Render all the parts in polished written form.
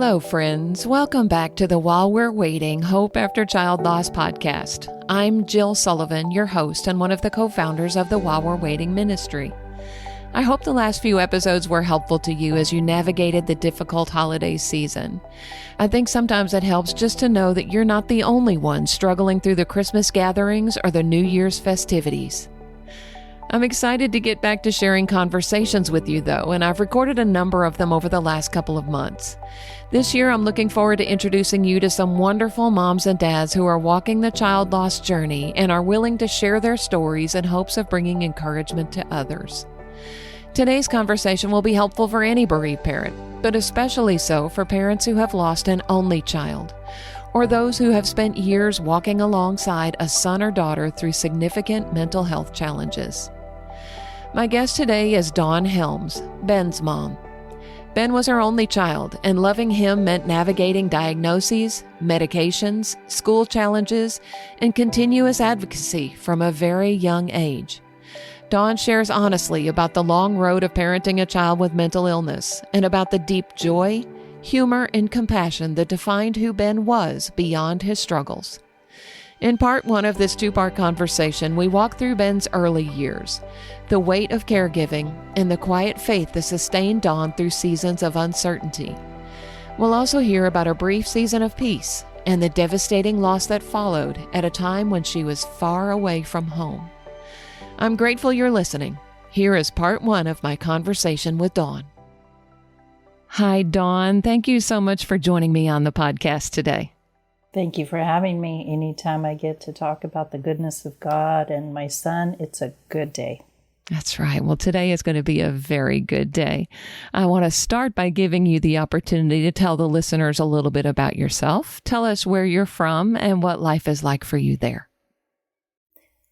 Hello, friends. Welcome back to the While We're Waiting Hope After Child Loss podcast. I'm Jill Sullivan, your host and one of the co-founders of the While We're Waiting ministry. I hope the last few episodes were helpful to you as you navigated the difficult holiday season. I think sometimes it helps just to know that you're not the only one struggling through the Christmas gatherings or the New Year's festivities. I'm excited to get back to sharing conversations with you, though, and I've recorded a number of them over the last couple of months. This year, I'm looking forward to introducing you to some wonderful moms and dads who are walking the child loss journey and are willing to share their stories in hopes of bringing encouragement to others. Today's conversation will be helpful for any bereaved parent, but especially so for parents who have lost an only child, or those who have spent years walking alongside a son or daughter through significant mental health challenges. My guest today is Dawn Helms, Ben's mom. Ben was her only child, and loving him meant navigating diagnoses, medications, school challenges, and continuous advocacy from a very young age. Dawn shares honestly about the long road of parenting a child with mental illness and about the deep joy, humor, and compassion that defined who Ben was beyond his struggles. In part one of this two-part conversation, we walk through Ben's early years, the weight of caregiving, and the quiet faith that sustained Dawn through seasons of uncertainty. We'll also hear about a brief season of peace and the devastating loss that followed at a time when she was far away from home. I'm grateful you're listening. Here is part one of my conversation with Dawn. Hi, Dawn. Thank you so much for joining me on the podcast today. Thank you for having me. Anytime I get to talk about the goodness of God and my son, it's a good day. That's right. Well, today is going to be a very good day. I want to start by giving you the opportunity to tell the listeners a little bit about yourself. Tell us where you're from and what life is like for you there.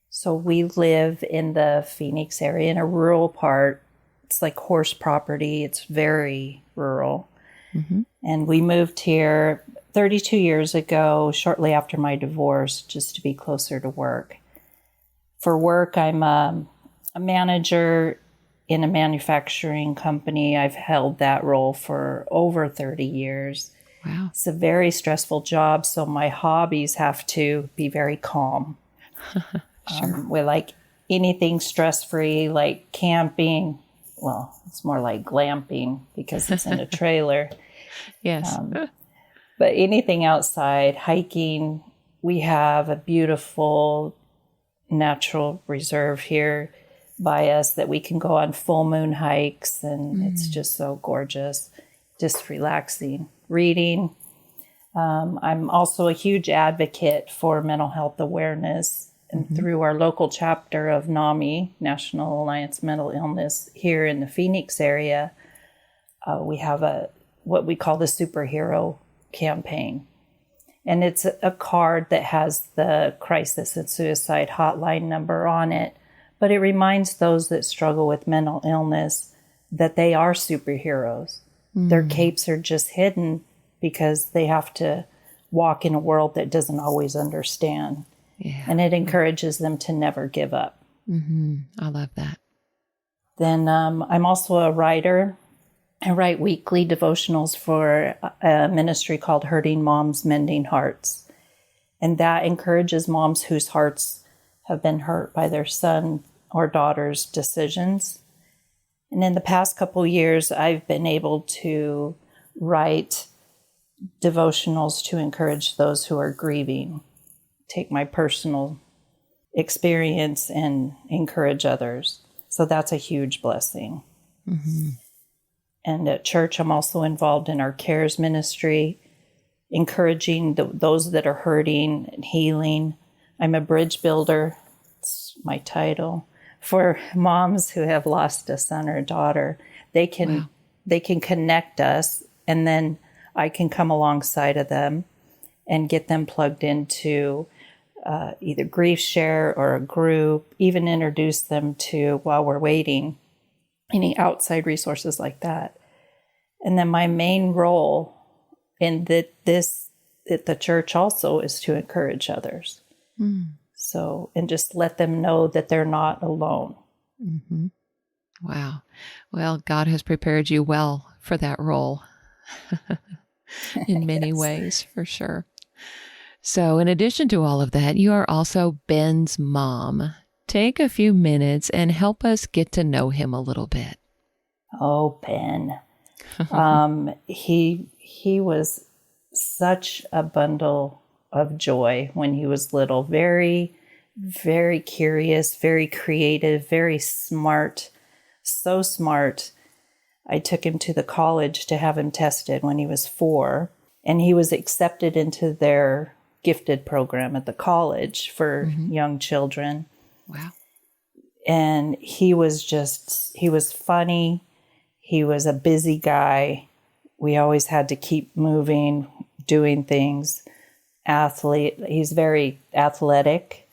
So we live in the Phoenix area in a rural part. It's like horse property. It's very rural. Mm-hmm. And we moved here 32 years ago, shortly after my divorce, just to be closer to work. For work, I'm a manager in a manufacturing company. I've held that role for over 30 years. Wow. It's a very stressful job, so my hobbies have to be very calm. Sure. We like anything stress-free, like camping. Well, it's more like glamping because it's in a trailer. Yes. But anything outside, hiking. We have a beautiful natural reserve here by us that we can go on full moon hikes, and it's just so gorgeous, just relaxing. Reading. I'm also a huge advocate for mental health awareness, and through our local chapter of NAMI, National Alliance Mental Illness, here in the Phoenix area, we have what we call the superhero campaign. And it's a card that has the crisis and suicide hotline number on it, but it reminds those that struggle with mental illness that they are superheroes. Their capes are just hidden because they have to walk in a world that doesn't always understand. Yeah. And it encourages them to never give up. I love that. Then I'm also a writer. I write weekly devotionals for a ministry called Hurting Moms, Mending Hearts. And that encourages moms whose hearts have been hurt by their son or daughter's decisions. And in the past couple years, I've been able to write devotionals to encourage those who are grieving, take my personal experience and encourage others. So that's a huge blessing. And at church, I'm also involved in our CARES ministry, encouraging those that are hurting and healing. I'm a bridge builder, it's my title, for moms who have lost a son or a daughter. They can connect us, and then I can come alongside of them and get them plugged into either Grief Share or a group, even introduce them to While We're Waiting, any outside resources like that. And then my main role in at the church also is to encourage others. So, and just let them know that they're not alone. Wow. Well, God has prepared you well for that role. in many Yes. ways, for sure. So, in addition to all of that, you are also Ben's mom. Take a few minutes and help us get to know him a little bit. Oh, Ben. He was such a bundle of joy when he was little. Very, very curious, very creative, very smart. So smart. I took him to the college to have him tested when he was 4, and he was accepted into their gifted program at the college for young children. Wow. And he was funny. He was a busy guy. We always had to keep moving, doing things. Athlete. He's very athletic.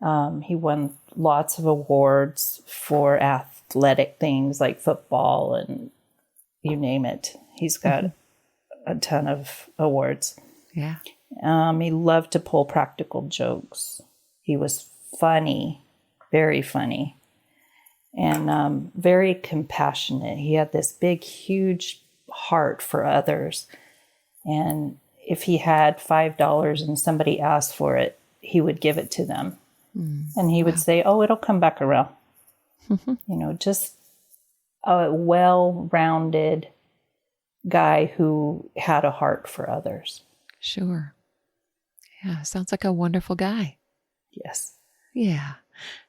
He won lots of awards for athletic things like football and you name it. He's got a ton of awards. Yeah. He loved to pull practical jokes. He was funny, very funny, and very compassionate. He had this big, huge heart for others. And if he had $5 and somebody asked for it, he would give it to them. And he would say, oh, it'll come back around. Just a well-rounded guy who had a heart for others. Sure. Yeah, sounds like a wonderful guy. Yes. Yeah.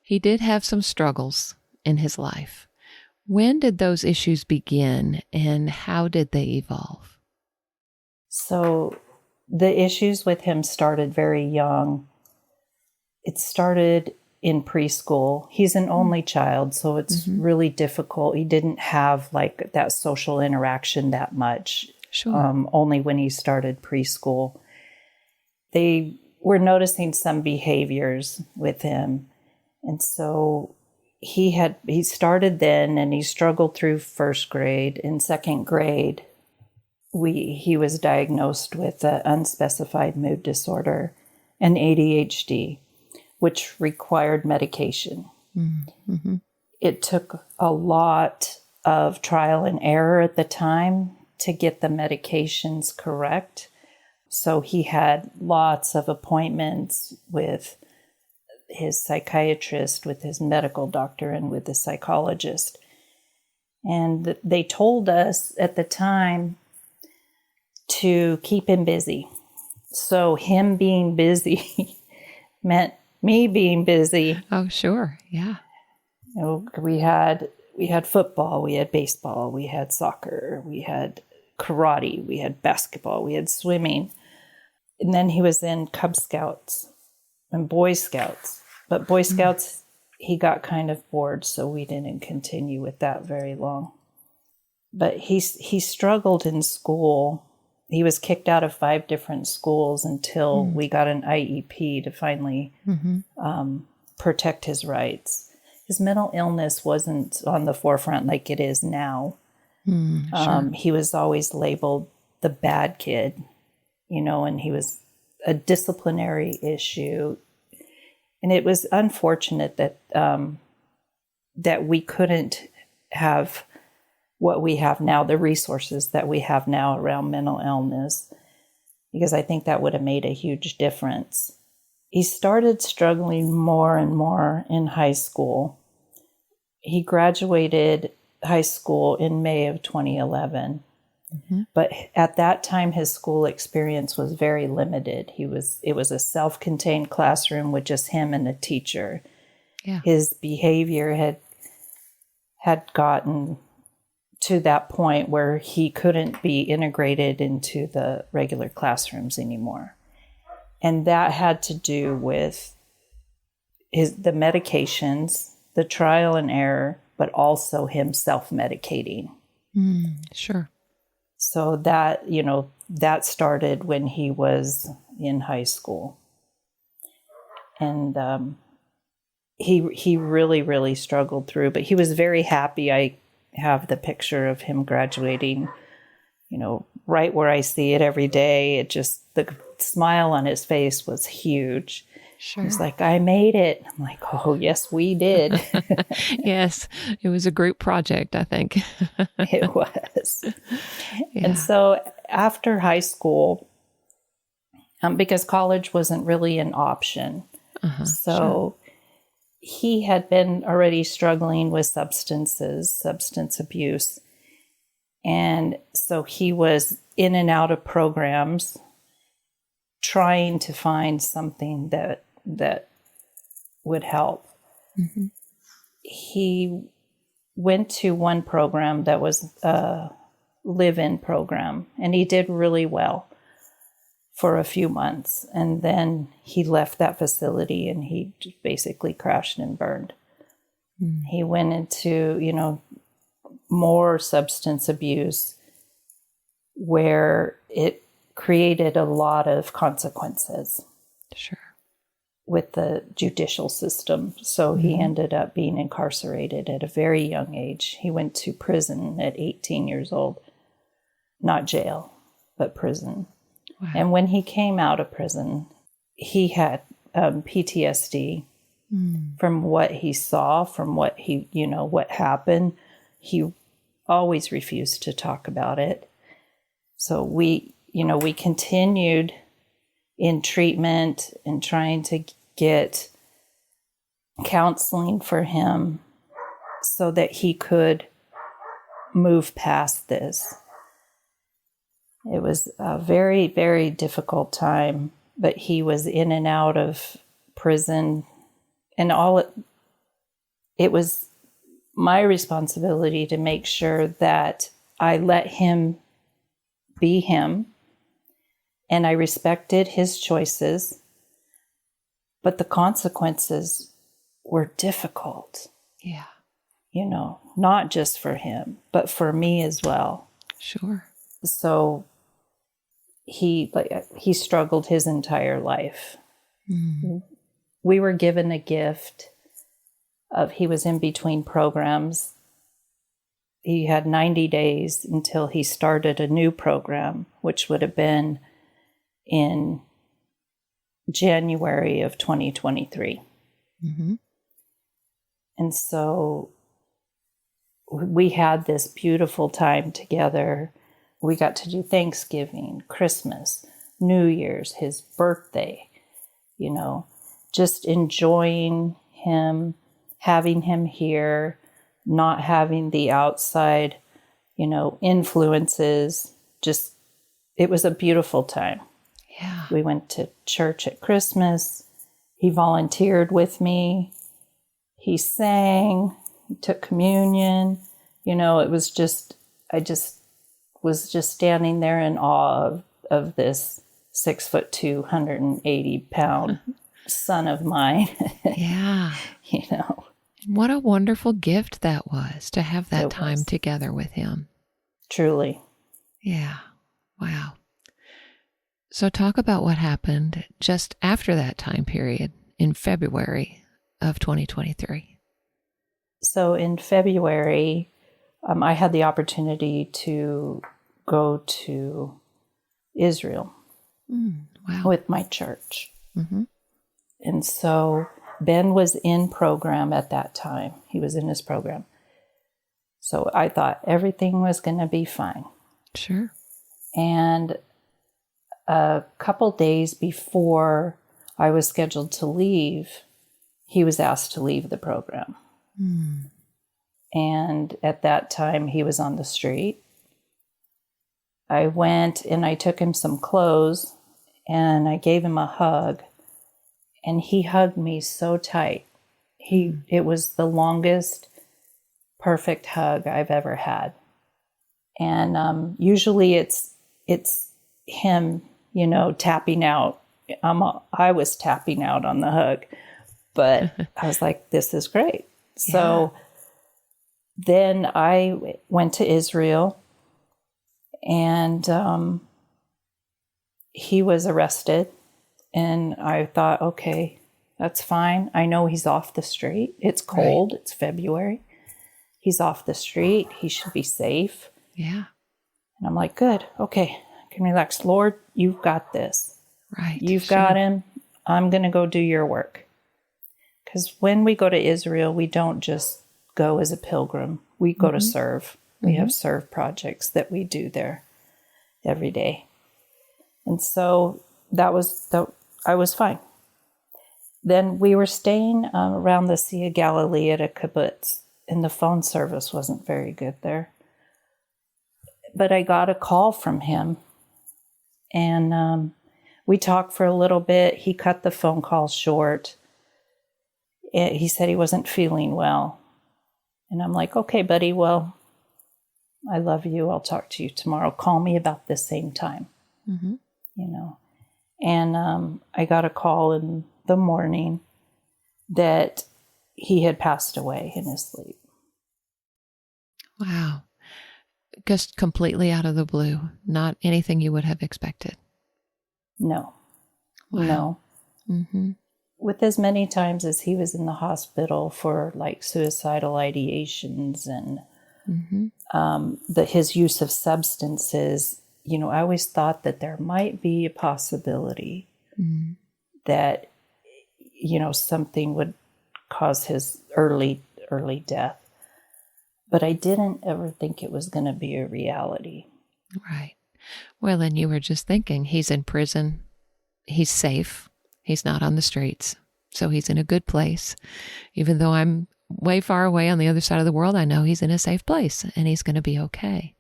He did have some struggles in his life. When did those issues begin and how did they evolve? So the issues with him started very young. It started in preschool. He's an only child, so it's really difficult. He didn't have like that social interaction that much. Sure. Only when he started preschool. They were noticing some behaviors with him. And so he started then and he struggled through first grade. In second grade, he was diagnosed with an unspecified mood disorder and ADHD, which required medication. Mm-hmm. It took a lot of trial and error at the time to get the medications correct. So he had lots of appointments with his psychiatrist, with his medical doctor, and with his psychologist. And they told us at the time to keep him busy. So him being busy meant me being busy. Oh, sure. Yeah. We had football, we had baseball, we had soccer, we had karate, we had basketball, we had swimming. And then he was in Cub Scouts and Boy Scouts. But Boy Scouts, he got kind of bored, so we didn't continue with that very long. But he struggled in school. He was kicked out of 5 different schools until we got an IEP to finally protect his rights. His mental illness wasn't on the forefront like it is now. Sure. He was always labeled the bad kid, and he was a disciplinary issue. And it was unfortunate that that we couldn't have what we have now, the resources that we have now around mental illness, because I think that would have made a huge difference. He started struggling more and more in high school. He graduated high school in May of 2011. But at that time, his school experience was very limited. It was a self-contained classroom with just him and a teacher. Yeah. His behavior had gotten to that point where he couldn't be integrated into the regular classrooms anymore. And that had to do with the medications, the trial and error, but also him self-medicating. Sure. So that started when he was in high school. And he really, really struggled through, but he was very happy. I have the picture of him graduating, right where I see it every day. The smile on his face was huge. Sure. He's like, I made it. I'm like, oh, yes, we did. Yes, it was a group project, I think. It was. Yeah. And so after high school, because college wasn't really an option. So he had been already struggling with substance abuse. And so he was in and out of programs trying to find something that would help. He went to one program that was a live-in program, and he did really well for a few months. And then he left that facility and he just basically crashed and burned. He went into, more substance abuse where it created a lot of consequences. Sure. With the judicial system. So he ended up being incarcerated at a very young age. He went to prison at 18 years old. Not jail, but prison. Wow. And when he came out of prison, he had PTSD from what he saw, from what what happened. He always refused to talk about it. So we continued in treatment and trying to get counseling for him so that he could move past this. It was a very, very difficult time, but he was in and out of prison, and it was my responsibility to make sure that I let him be him, and I respected his choices, but the consequences were difficult. Yeah. Not just for him, but for me as well. Sure. So he struggled his entire life. We were given a gift of, he was in between programs. He had 90 days until he started a new program, which would have been in January of 2023. And so we had this beautiful time together. We got to do Thanksgiving, Christmas, New Year's, his birthday, just enjoying him, having him here, not having the outside, influences. Just, it was a beautiful time. Yeah. We went to church at Christmas. He volunteered with me. He sang, he took communion. It was just, I was just standing there in awe of this 6'2", 180-pound son of mine. Yeah. What a wonderful gift that was, to have that time together with him. Truly. Yeah. Wow. So talk about what happened just after that time period in February of 2023. So in February, I had the opportunity to go to Israel with my church. And so Ben was in program at that time. He was in his program. So I thought everything was going to be fine. Sure. And a couple days before I was scheduled to leave, he was asked to leave the program. And at that time, he was on the street. I went and I took him some clothes and I gave him a hug. And he hugged me so tight. It was the longest perfect hug I've ever had. And usually it's him, tapping out. I was tapping out on the hug, but I was like, this is great. So then I went to Israel, and he was arrested. And I thought, okay, that's fine. I know he's off the street. It's cold. Right. It's February. He's off the street. He should be safe. Yeah. And I'm like, good. Okay. I can relax. Lord, you've got this. Right. You've got him. I'm going to go do your work. Because when we go to Israel, we don't just go as a pilgrim. We go to serve. We have serve projects that we do there. every day. And so I was fine. Then we were staying around the Sea of Galilee at a kibbutz, and the phone service wasn't very good there. But I got a call from him, and we talked for a little bit. He cut the phone call short. He said he wasn't feeling well. And I'm like, okay, buddy, well, I love you. I'll talk to you tomorrow. Call me about the same time, you know. And I got a call in the morning that he had passed away in his sleep. Wow. Just completely out of the blue. Not anything you would have expected. No. Wow. No. Mm-hmm. With as many times as he was in the hospital for like suicidal ideations and his use of substances, you know, I always thought that there might be a possibility that, you know, something would cause his early death. But I didn't ever think it was going to be a reality. Right. Well, and you were just thinking, he's in prison. He's safe. He's not on the streets. So he's in a good place. Even though I'm way far away on the other side of the world, I know he's in a safe place and he's going to be okay.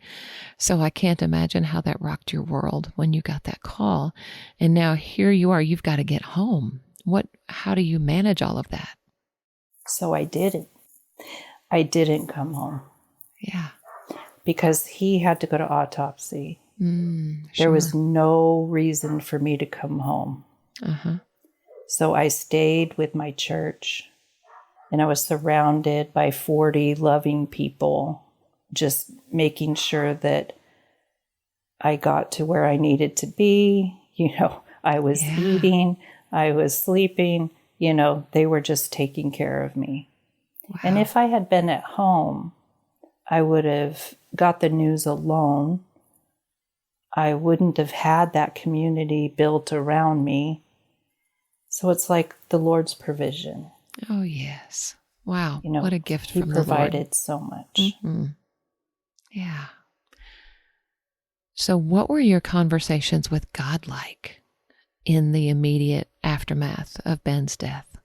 So I can't imagine how that rocked your world when you got that call. And now here you are, you've got to get home. How do you manage all of that? So I didn't. I didn't come home. Yeah. Because he had to go to autopsy. Sure. There was no reason for me to come home. So I stayed with my church, and I was surrounded by 40 loving people, just making sure that I got to where I needed to be. You know, I was eating, I was sleeping, you know, they were just taking care of me. Wow. And if I had been at home, I would have got the news alone. I wouldn't have had that community built around me. So it's like the Lord's provision. Oh, yes. Wow. You know, what a gift from the Lord. He provided so much. Yeah. So what were your conversations with God like in the immediate aftermath of Ben's death?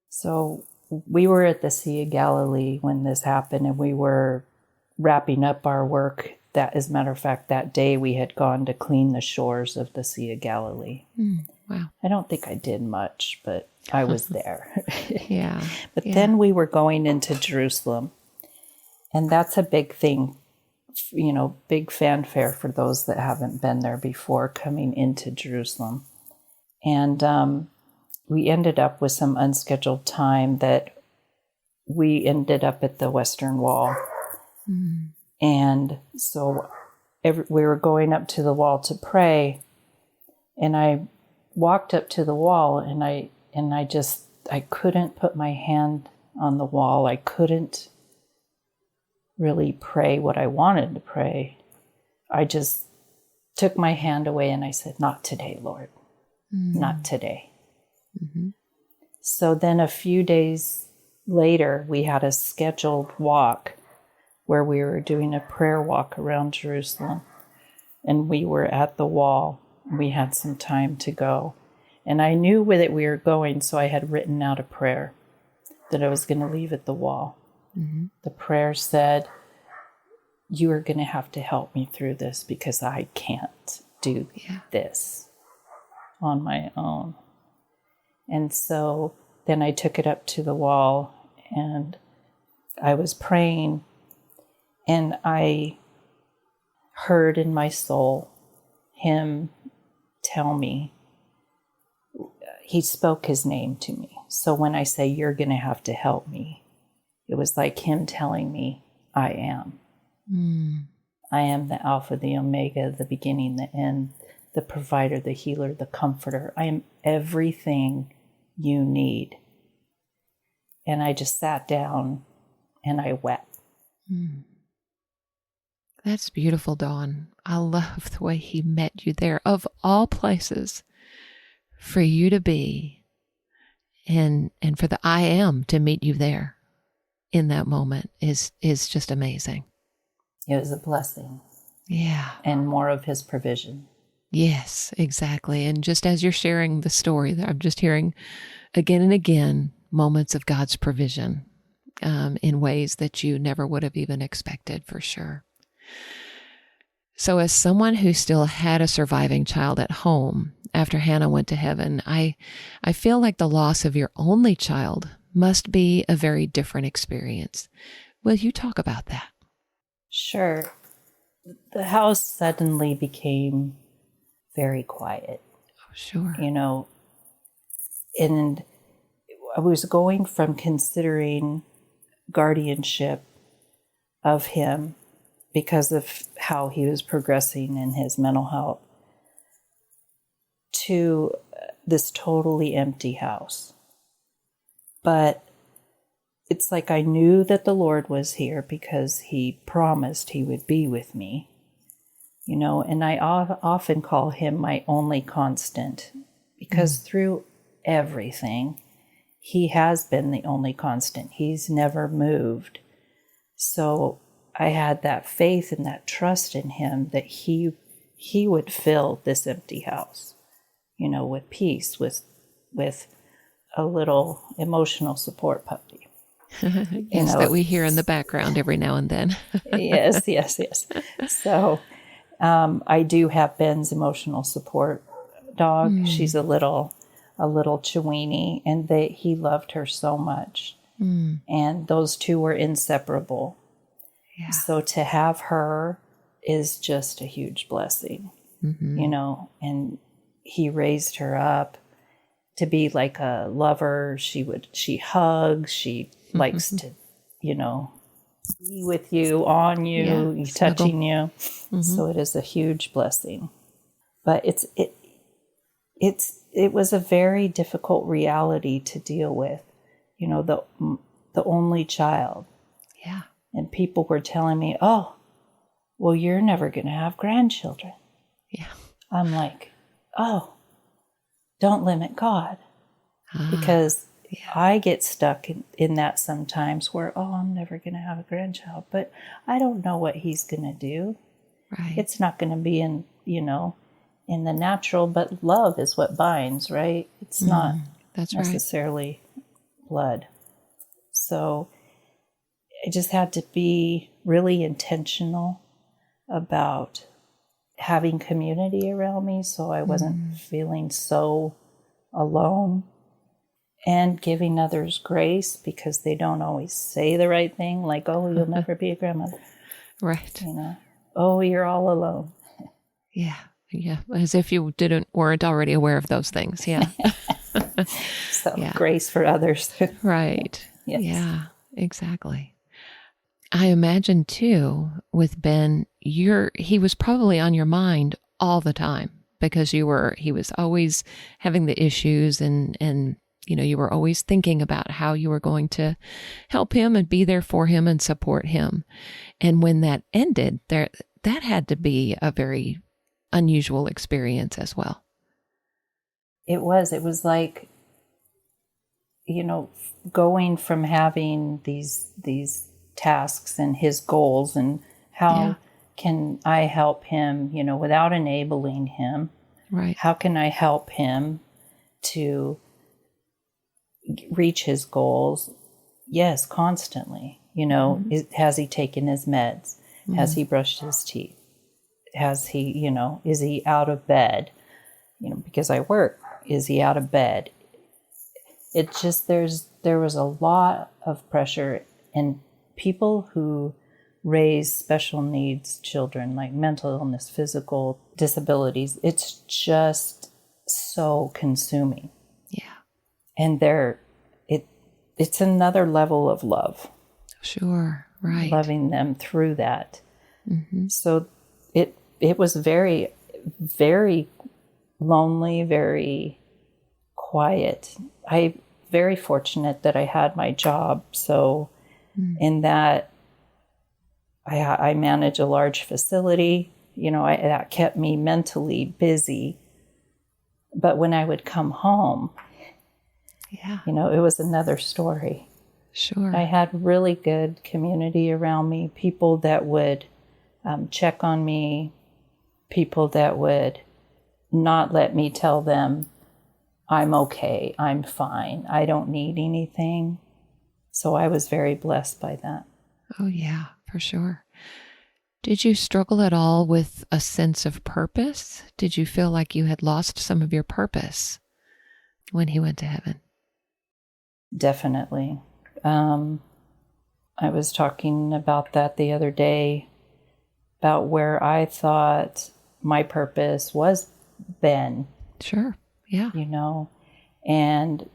So we were at the Sea of Galilee when this happened, and we were wrapping up our work. That, as a matter of fact, that day we had gone to clean the shores of the Sea of Galilee. Wow. I don't think I did much, but I was there. Yeah. But then we were going into Jerusalem, and that's a big thing, you know, big fanfare for those that haven't been there before, coming into Jerusalem. And we ended up with some unscheduled time that we ended up at the Western Wall. And so we were going up to the wall to pray, and I walked up to the wall, and I couldn't put my hand on the wall. I couldn't really pray what I wanted to pray. I just took my hand away and I said, "Not today, Lord. Not today." So then a few days later, we had a scheduled walk where we were doing a prayer walk around Jerusalem. And we were at the wall. We had some time to go. And I knew that we were going, so I had written out a prayer that I was going to leave at the wall. The prayer said, "You are going to have to help me through this because I can't do this on my own." And so then I took it up to the wall, and I was praying, and I heard in my soul him tell me, he spoke his name to me. So when I say, "You're going to have to help me," it was like him telling me, "I am. I am the Alpha, the Omega, the beginning, the end, the provider, the healer, the comforter. I am everything you need." And I just sat down and I wept. That's beautiful, Dawn. I love the way he met you there, of all places, for you to be, and for the I am to meet you there in that moment is just amazing. It was a blessing. Yeah. and more of his provision. Yes, exactly. And just as you're sharing the story, I'm just hearing again and again moments of God's provision in ways that you never would have even expected, for sure. So as someone who still had a surviving child at home after Hannah went to heaven, I feel like the loss of your only child must be a very different experience. Will you talk about that? Sure. The house suddenly became very quiet, Oh, sure. And I was going from considering guardianship of him because of how he was progressing in his mental health to this totally empty house. But it's like I knew that the Lord was here because he promised he would be with me, and I often call him my only constant because through everything, he has been the only constant. He's never moved. So I had that faith and that trust in him that he would fill this empty house, with peace, with a little emotional support puppy. Yes, that we hear in the background every now and then. Yes. So I do have Ben's emotional support dog. She's a little Chiweenie, and he loved her so much. And those two were inseparable. Yeah. So to have her is just a huge blessing, and he raised her up to be like a lover. She hugs, she likes to, be with you, on you, touching you. So it is a huge blessing. But it was a very difficult reality to deal with, the only child. Yeah. And people were telling me, oh, well, you're never going to have grandchildren. Yeah. I'm like, oh, don't limit God. Because I get stuck in that sometimes where, oh, I'm never going to have a grandchild, but I don't know what he's going to do. Right. It's not going to be in the natural, but love is what binds, right? It's not That's necessarily blood. So I just had to be really intentional about having community around me so I wasn't feeling so alone, and giving others grace because they don't always say the right thing, like, oh, you'll never be a grandmother. Right. Oh, you're all alone. Yeah. Yeah. As if you weren't already aware of those things. Yeah. So grace for others. Right. Yes. Yeah, exactly. I imagine too with Ben, he was probably on your mind all the time because he was always having the issues and you were always thinking about how you were going to help him and be there for him and support him. And when that ended, that had to be a very unusual experience as well. It was like, going from having these tasks and his goals and how can I help him, without enabling him. Right. How can I help him to reach his goals? Yes, constantly. Has he taken his meds? Has he brushed his teeth? Has he, is he out of bed? Because I work, is he out of bed? It just, there was a lot of pressure, and people who raise special needs children, like mental illness, physical disabilities, it's just so consuming. Yeah. And it's another level of love. Sure. Right. Loving them through that. So it was very, very lonely, very quiet. I'm very fortunate that I had my job. So in that, I manage a large facility, that kept me mentally busy. But when I would come home, it was another story. Sure. I had really good community around me, people that would check on me, people that would not let me tell them I'm okay, I'm fine, I don't need anything. So I was very blessed by that. Oh, yeah, for sure. Did you struggle at all with a sense of purpose? Did you feel like you had lost some of your purpose when he went to heaven? Definitely. I was talking about that the other day, about where I thought my purpose was Ben. Sure. Yeah. And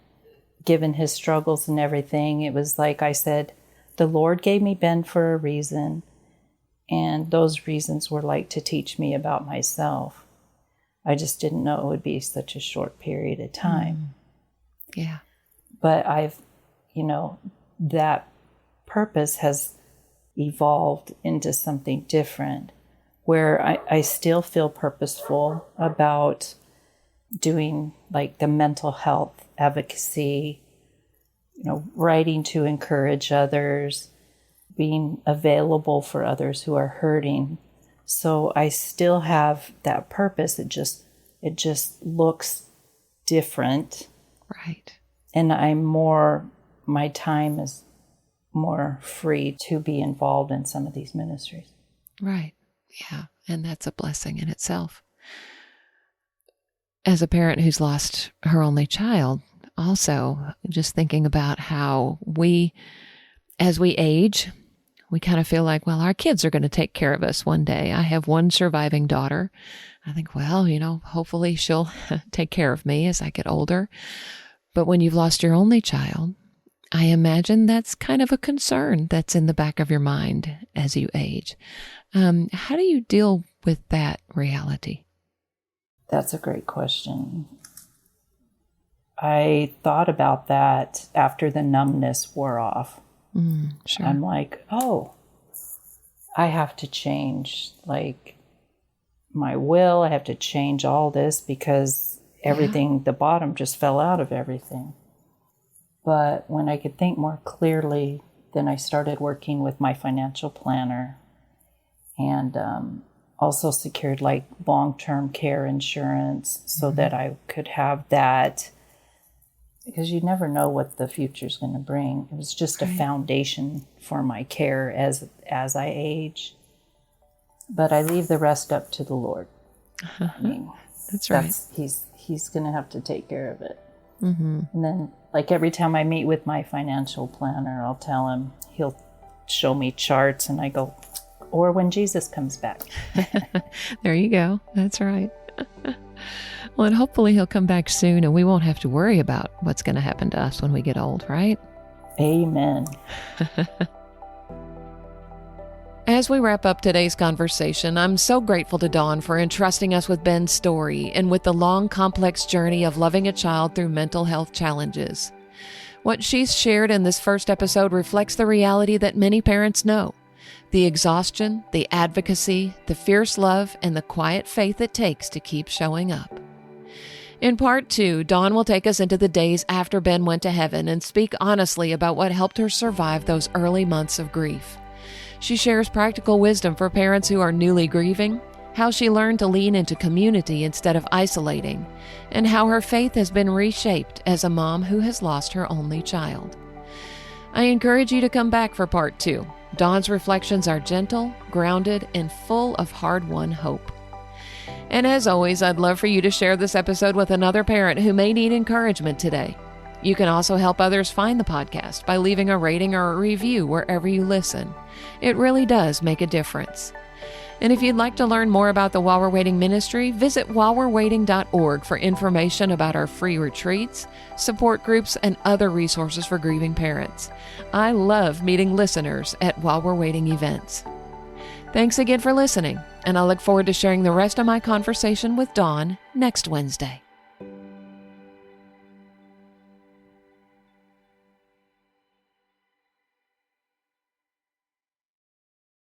given his struggles and everything, it was like I said, the Lord gave me Ben for a reason. And those reasons were like to teach me about myself. I just didn't know it would be such a short period of time. Yeah. But that purpose has evolved into something different, where I still feel purposeful about doing like the mental health advocacy, writing to encourage others, being available for others who are hurting. So I still have that purpose. It just looks different. Right. And my time is more free to be involved in some of these ministries. Right. Yeah. And that's a blessing in itself. As a parent who's lost her only child, also just thinking about how as we age, we kind of feel like, well, our kids are going to take care of us one day. I have one surviving daughter. I think, well, hopefully she'll take care of me as I get older. But when you've lost your only child, I imagine that's kind of a concern that's in the back of your mind as you age. How do you deal with that reality? That's a great question. I thought about that after the numbness wore off. Sure. I'm like, I have to change like my will. I have to change all this because everything, the bottom just fell out of everything. But when I could think more clearly, then I started working with my financial planner and also secured like long-term care insurance so that I could have that, because you never know what the future's going to bring. It was just a foundation for my care as I age. But I leave the rest up to the Lord. I mean, that's right. He's going to have to take care of it. Mm-hmm. And then, like every time I meet with my financial planner, I'll tell him, he'll show me charts, and I go, or when Jesus comes back. There you go. That's right. Well, and hopefully he'll come back soon and we won't have to worry about what's going to happen to us when we get old, right? Amen. As we wrap up today's conversation, I'm so grateful to Dawn for entrusting us with Ben's story and with the long, complex journey of loving a child through mental health challenges. What she's shared in this first episode reflects the reality that many parents know: the exhaustion, the advocacy, the fierce love, and the quiet faith it takes to keep showing up. In part 2, Dawn will take us into the days after Ben went to heaven and speak honestly about what helped her survive those early months of grief. She shares practical wisdom for parents who are newly grieving, how she learned to lean into community instead of isolating, and how her faith has been reshaped as a mom who has lost her only child. I encourage you to come back for part 2. Dawn's reflections are gentle, grounded, and full of hard-won hope. And as always, I'd love for you to share this episode with another parent who may need encouragement today. You can also help others find the podcast by leaving a rating or a review wherever you listen. It really does make a difference. And if you'd like to learn more about the While We're Waiting ministry, visit whilewe'rewaiting.org for information about our free retreats, support groups, and other resources for grieving parents. I love meeting listeners at While We're Waiting events. Thanks again for listening, and I look forward to sharing the rest of my conversation with Dawn next Wednesday.